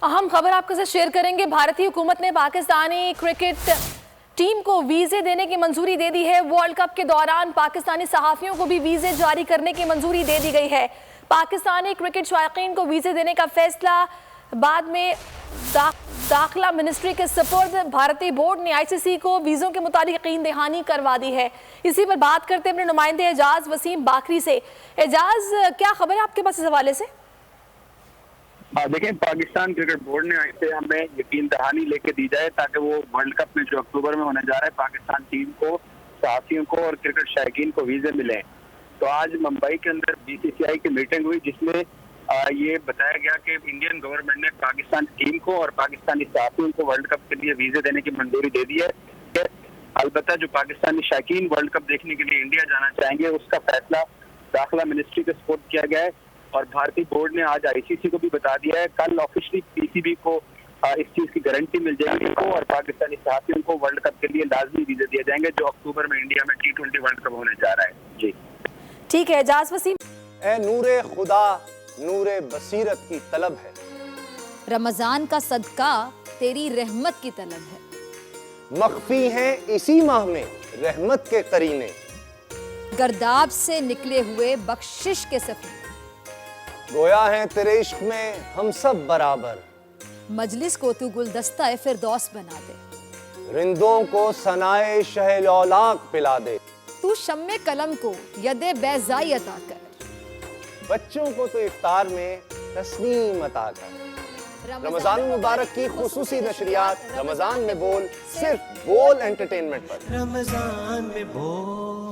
अहम खबर आपके साथ शेयर करेंगे। भारतीय हुकूमत ने पाकिस्तानी क्रिकेट टीम को वीज़े देने की मंजूरी दे दी है। वर्ल्ड कप के दौरान पाकिस्तानी सहाफ़ियों को भी वीज़े जारी करने की मंजूरी दे दी गई है। पाकिस्तानी क्रिकेट शायकीन को वीज़े देने का फैसला बाद में दाखिला मिनिस्ट्री के सपुर्द भारतीय बोर्ड ने आईसीसी को वीज़ों के मुताबिक यकीन दहानी करवा दी है। इसी पर बात करते हैं अपने नुमाइंदे एजाज वसीम बाकरी से। एजाज, क्या खबर है आपके पास इस हवाले से? देखें, पाकिस्तान क्रिकेट बोर्ड ने ऐसे हमें यकीन दहानी लेके दी जाए ताकि वो वर्ल्ड कप में जो अक्टूबर में होने जा रहा है पाकिस्तान टीम को, सहाफियों को और क्रिकेट शायकीन को वीज़े मिले। तो आज मुंबई के अंदर बीसीसीआई की मीटिंग हुई जिसमें ये बताया गया कि इंडियन गवर्नमेंट ने पाकिस्तान टीम को और पाकिस्तानी सहाफियों को वर्ल्ड कप के लिए वीज़े देने की मंजूरी दे दी है। अलबत्ता जो पाकिस्तानी शायकीन वर्ल्ड कप देखने के लिए इंडिया जाना चाहेंगे उसका फैसला दाखिला मिनिस्ट्री के सपोर्ट किया गया है और भारतीय बोर्ड ने आज आईसीसी को भी बता दिया है। कल ऑफिशियली पीसीबी को इस चीज की गारंटी मिल जाएगी और पाकिस्तानी सहाफियों को वर्ल्ड कप के लिए लाजमी वीज़े दिए जाएंगे जो अक्टूबर में इंडिया में T20 वर्ल्ड कप होने जा रहा है। जी ठीक है एजाज वसीम। ए नूरे खुदा नूरे बसीरत की तलब है, रमजान का सदका तेरी रहमत की तलब है। मख्फी हैं इसी माह में रहमत के करीने, गर्दाब से निकले हुए बख्शिश के सफीने। गोया है तेरे इश्क में हम सब बराबर, मजलिस को तू गुलदस्ता फिरदौस बना दे। रिंदों को सनाए शहलौलाक पिला दे, तू शम्मे कलम को यदे बैज़ाई अता कर। बच्चों को तो इफ्तार में तस्नीम अता कर। रमजान मुबारक की खुसूसी नशरियात रमजान में बोल, सिर्फ बोल एंटरटेनमेंट पर। रमजान में बोल।